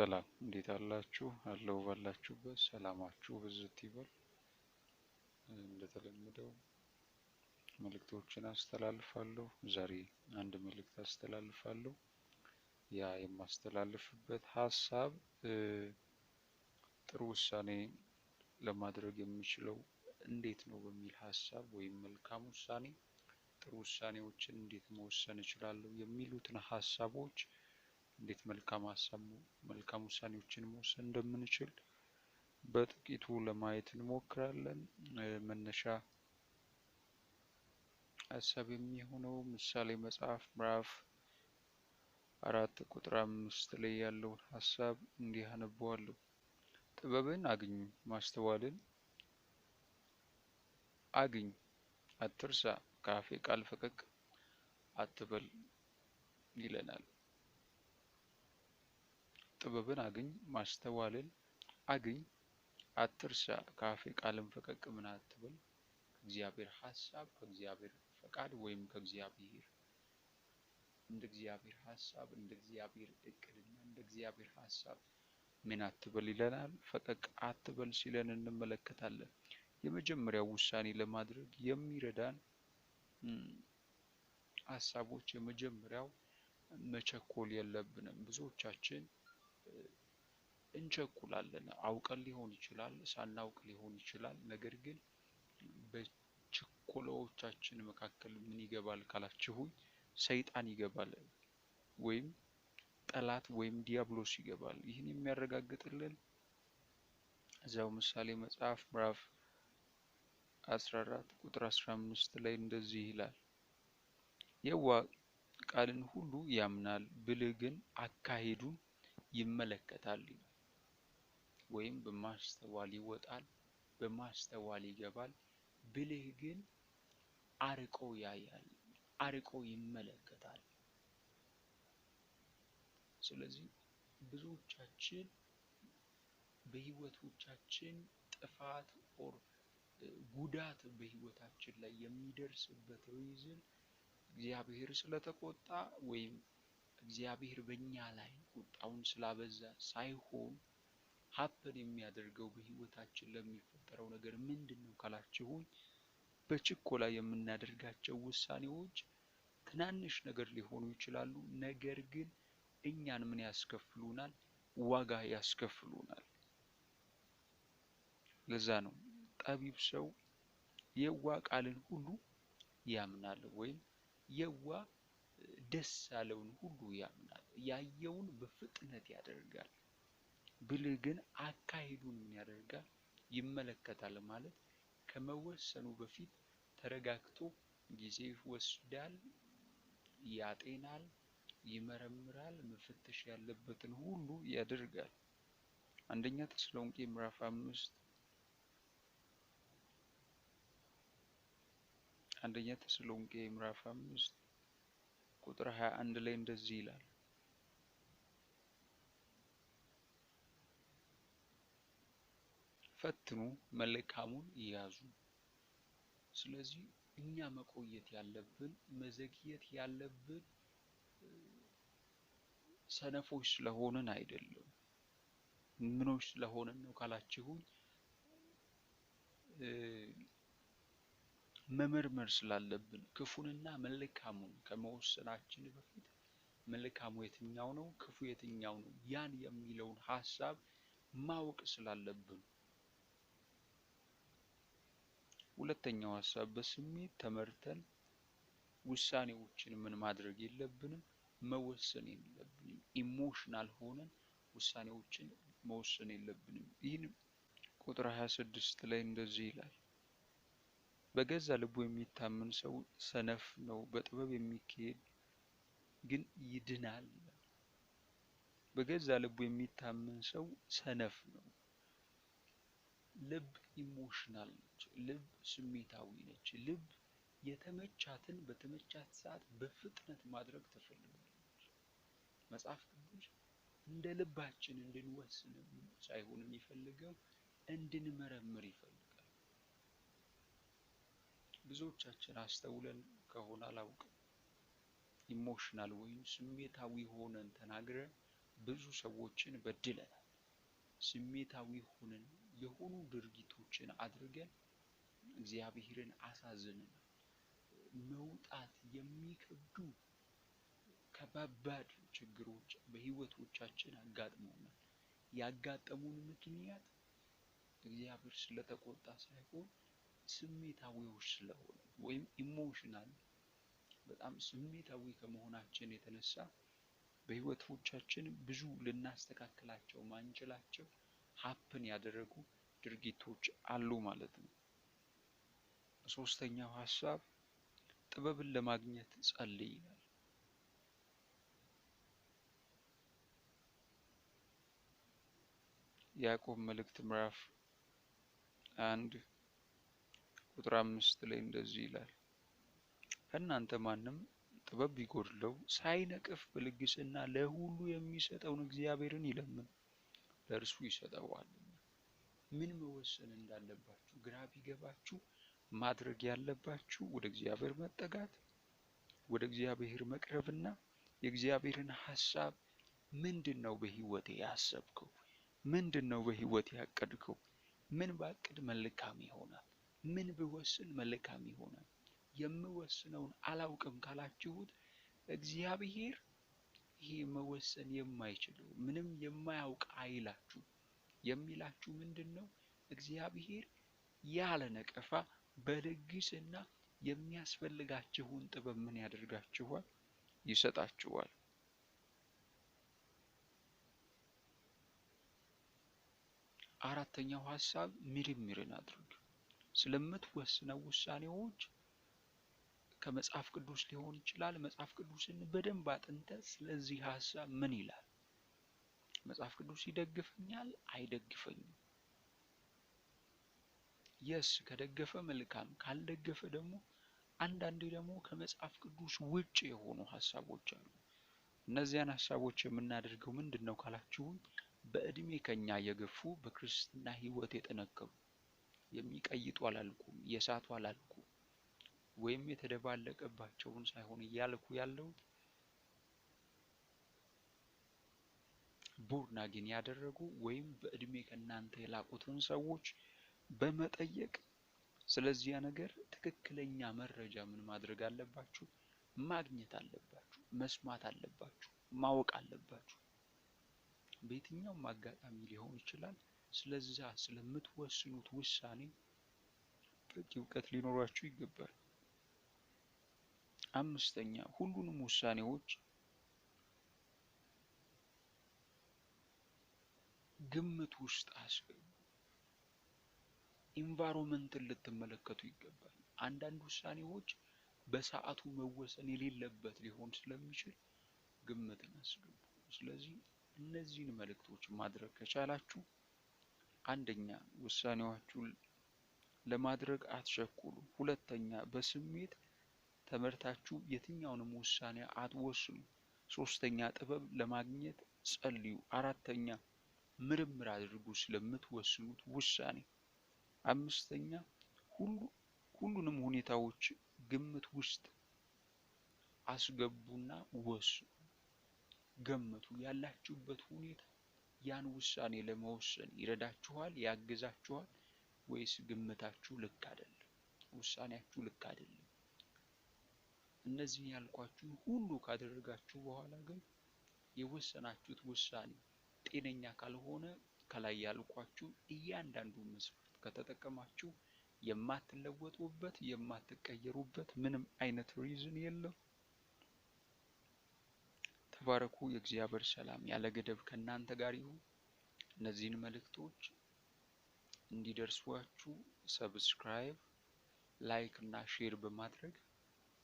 ሰላም እንዴት አላችሁ? አለው ባላችሁበት ሰላማችሁ ብዝት ይበል። እንደተለመደው መልእክቶችን አስተላልፋለሁ። ዛሬ አንድ መልእክት አስተላልፋለሁ። ያ የማስተላልፍበት ሀሳብ ጥሩ ውሳኔ ለማድረግ የሚችለው እንዴት ነው በሚል ሀሳብ ወይም መልካም ውሳኔ ጥሩ ውሳኔዎችን እንዴት መወሰን እችላለሁ የሚሉትን ሀሳቦች እንዴት መልካም ውሳኔዎችን መወሰን እንደምንችል በጥቂቱ ለማየት እንሞክራለን። መነሻ ሀሳብ የሚሆነው ምሳሌ መጽሐፍ ምዕራፍ 4 ቁጥር 5 ላይ ያለውን ሀሳብ እንዲህ አነበዋለሁ። ጥበብን አግኝ፣ ማስተዋልን አግኝ፣ አትርሳ፣ ከአፌ ቃል ፈቀቅ አትበል ይለናል። ጥበብን አግኝ፣ ማስተዋልን አግኝ፣ አትርሳ፣ ከአፌ ቃልን ፈቀቅ ምን አትበል። ከእግዚአብሔር ሀሳብ ከእግዚአብሔር ፈቃድ ወይም እንደ እግዚአብሔር ሀሳብ እንደ እግዚአብሔር እቅድና እንደ እግዚአብሔር ሀሳብ ምን አትበል ይለናል። ፈቀቅ አትበል ሲለን እንመለከታለን። የመጀመሪያው ውሳኔ ለማድረግ የሚረዳን ሀሳቦች የመጀመሪያው መቸኮል የለብንም። ብዙዎቻችን እንቸኩላለን። አውቀን ሊሆን ይችላል፣ ሳናውቅ ሊሆን ይችላል። ነገር ግን በችኮላዎቻችን መካከል ምን ይገባል ካላችሁኝ ሰይጣን ይገባል ወይም ጠላት ወይም ዲያብሎስ ይገባል። ይህን የሚያረጋግጥልን እዛው ምሳሌ መጽሐፍ ምዕራፍ 14 ቁጥር 15 ላይ እንደዚህ ይላል። የዋህ ቃልን ሁሉ ያምናል፣ ብልህ ግን አካሄዱን ይመለከታል። ወይም በማስተዋል ይወጣል፣ በማስተዋል ይገባል። ብልህ ግን አርቆ ያያል፣ አርቆ ይመለከታል። ስለዚህ ብዙዎቻችን በህይወቶቻችን ጥፋት ጉዳት በህይወታችን ላይ የሚደርስበት ሪዝን እግዚአብሔር ስለተቆጣ ወይም እግዚአብሔር በእኛ ላይ ቁጣውን ስላበዛ ሳይሆን ሀፕን የሚያደርገው በህይወታችን ለሚፈጠረው ነገር ምንድነው ካላችሁኝ በችኮላ የምናደርጋቸው ውሳኔዎች ትናንሽ ነገር ሊሆኑ ይችላሉ። ነገር ግን እኛን ምን ያስከፍሉናል? ዋጋ ያስከፍሉናል። ለዛ ነው ጠቢብ ሰው የዋህ ቃልን ሁሉ ያምናል ወይም የዋህ ደስ ያለውን ሁሉ ያምናል፣ ያየውን በፍጥነት ያደርጋል። ብልህ ግን አካሄዱን ምን ያደርጋል? ይመለከታል። ማለት ከመወሰኑ በፊት ተረጋግቶ ጊዜ ይወስዳል፣ ያጤናል፣ ይመረምራል፣ መፈተሽ ያለበትን ሁሉ ያደርጋል። አንደኛ ተሰሎንቄ ምዕራፍ 5 ቁጥር 21 ላይ እንደዚህ ይላል። ፈትኑ፣ መልካሙን ያዙ። ስለዚህ እኛ መቆየት ያለብን መዘግየት ያለብን ሰነፎች ስለሆነን አይደለም። ምኖች ስለሆነን ነው ካላችሁኝ መመርመር ስላለብን ክፉንና መልካሙን ከመወሰናችን በፊት መልካሙ የትኛው ነው፣ ክፉ የትኛው ነው ያን የሚለውን ሀሳብ ማወቅ ስላለብን። ሁለተኛው ሀሳብ በስሜት ተመርተን ውሳኔዎችን ምን ማድረግ የለብንም፣ መወሰን የለብንም። ኢሞሽናል ሆነን ውሳኔዎችን መወሰን የለብንም። ይህን ቁጥር 26 ላይ እንደዚህ ይላል። በገዛ ልቡ የሚታመን ሰው ሰነፍ ነው፣ በጥበብ የሚካሄድ ግን ይድናል። በገዛ ልቡ የሚታመን ሰው ሰነፍ ነው። ልብ ኢሞሽናል ነች፣ ልብ ስሜታዊ ነች። ልብ የተመቻትን በተመቻት ሰዓት በፍጥነት ማድረግ ትፈልጋለች። መጽሐፍ ቅዱስ እንደ ልባችን እንድንወስን ሳይሆን የሚፈልገው እንድንመረምር ይፈልጋል። ብዙዎቻችን አስተውለን ከሆነ አላውቅም፣ ኢሞሽናል ወይም ስሜታዊ ሆነን ተናግረን ብዙ ሰዎችን በድለናል። ስሜታዊ ሆነን የሆኑ ድርጊቶችን አድርገን እግዚአብሔርን አሳዝነናል። መውጣት የሚከብዱ ከባባድ ችግሮች በህይወቶቻችን አጋጥመውናል። ያጋጠሙን ምክንያት እግዚአብሔር ስለተቆጣ ሳይሆን ስሜታዊዎች ስለሆነ ወይም ኢሞሽናል በጣም ስሜታዊ ከመሆናችን የተነሳ በህይወቶቻችን ብዙ ልናስተካክላቸው ማንችላቸው ሀፕን ያደረጉ ድርጊቶች አሉ ማለት ነው። ሶስተኛው ሐሳብ ጥበብን ለማግኘት ጸልይ ይላል። ያዕቆብ መልእክት ምዕራፍ 1 ቁጥር 5 ላይ እንደዚህ ይላል፣ ከእናንተ ማንም ጥበብ ቢጎድለው ሳይነቅፍ በልግስና ለሁሉ የሚሰጠውን እግዚአብሔርን ይለምን፣ ለእርሱ ይሰጠዋል። ምን መወሰን እንዳለባችሁ ግራ ቢገባችሁ ማድረግ ያለባችሁ ወደ እግዚአብሔር መጠጋት፣ ወደ እግዚአብሔር መቅረብና የእግዚአብሔርን ሐሳብ ምንድነው በህይወቴ ያሰብከው? ምንድነው በህይወቴ ያቀድከው? ምን ባቅድ መልካም ይሆናል? ምን ብወስን መልካም ይሆናል? የምወስነውን አላውቅም ካላችሁት እግዚአብሔር ይሄ መወሰን የማይችለው ምንም የማያውቅ አይላችሁ። የሚላችሁ ምንድነው? እግዚአብሔር ያለ ነቀፋ በልግስና የሚያስፈልጋችሁን ጥበብ ምን ያደርጋችኋል? ይሰጣችኋል። አራተኛው ሐሳብ ምርምርን አድርግ። ስለምትወስነው ውሳኔዎች ከመጽሐፍ ቅዱስ ሊሆን ይችላል። መጽሐፍ ቅዱስን በደንብ አጥንተህ ስለዚህ ሐሳብ ምን ይላል? መጽሐፍ ቅዱስ ይደግፈኛል አይደግፈኝም? የስ ከደገፈ መልካም፣ ካልደገፈ ደግሞ አንዳንዴ ደግሞ ከመጽሐፍ ቅዱስ ውጭ የሆኑ ሐሳቦች አሉ። እነዚያን ሐሳቦች የምናደርገው ምንድነው ካላችሁ በእድሜ ከኛ የገፉ በክርስትና ህይወት የጠነከሩ የሚቀይጡ አላልኩም፣ የሳቱ አላልኩም፣ ወይም የተደባለቀባቸውን ሳይሆን እያልኩ ያለው ቡርና ግን ያደረጉ ወይም በእድሜ ከናንተ የላቁትን ሰዎች በመጠየቅ ስለዚያ ነገር ትክክለኛ መረጃ ምን ማድረግ አለባችሁ? ማግኘት አለባችሁ፣ መስማት አለባችሁ፣ ማወቅ አለባችሁ። በየትኛውም አጋጣሚ ሊሆን ይችላል። ስለዛ ስለምትወስኑት ውሳኔ በቂ እውቀት ሊኖራችሁ ይገባል። አምስተኛ ሁሉንም ውሳኔዎች ግምት ውስጥ አስገቡ። ኢንቫይሮንመንትን ልትመለከቱ ይገባል። አንዳንድ ውሳኔዎች በሰዓቱ መወሰን የሌለበት ሊሆን ስለሚችል ግምትን አስገቡ። ስለዚህ እነዚህን መልእክቶች ማድረግ ከቻላችሁ አንደኛ ውሳኔያችሁን ለማድረግ አትቸኩሉ። ሁለተኛ በስሜት ተመርታችሁ የትኛውንም ውሳኔ አትወስኑ። ሶስተኛ ጥበብ ለማግኘት ጸልዩ። አራተኛ ምርምር አድርጉ ስለምትወስኑት ውሳኔ። አምስተኛ ሁሉንም ሁኔታዎች ግምት ውስጥ አስገቡና ወስኑ። ገምቱ። ያላችሁበት ሁኔታ ያን ውሳኔ ለመወሰን ይረዳችኋል፣ ያግዛችኋል ወይስ ግምታችሁ ልክ አይደለም፣ ውሳኔያችሁ ልክ አይደለም? እነዚህ ያልኳችሁ ሁሉ ካደረጋችሁ በኋላ ግን የወሰናችሁት ውሳኔ ጤነኛ ካልሆነ ከላይ ያልኳችሁ እያንዳንዱ መስፈርት ከተጠቀማችሁ የማትለወጡበት የማትቀየሩበት ምንም አይነት ሪዝን የለም። ተባረኩ። የእግዚአብሔር ሰላም ያለ ገደብ ከእናንተ ጋር ይሁን። እነዚህን መልእክቶች እንዲደርሷችሁ ሰብስክራይብ፣ ላይክ እና ሼር በማድረግ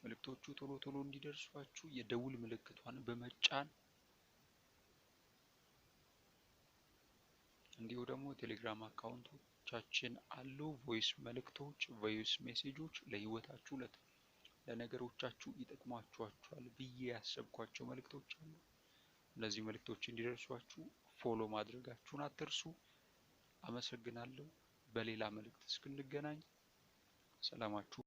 መልእክቶቹ ቶሎ ቶሎ እንዲደርሷችሁ የደውል ምልክቷን በመጫን እንዲሁ ደግሞ ቴሌግራም አካውንቶቻችን አሉ። ቮይስ መልእክቶች፣ ቮይስ ሜሴጆች ለህይወታችሁ ለነገሮቻችሁ ይጠቅሟችኋል ብዬ ያሰብኳቸው መልእክቶች አሉ። እነዚህ መልእክቶች እንዲደርሷችሁ ፎሎ ማድረጋችሁን አትርሱ። አመሰግናለሁ። በሌላ መልእክት እስክንገናኝ ሰላማችሁ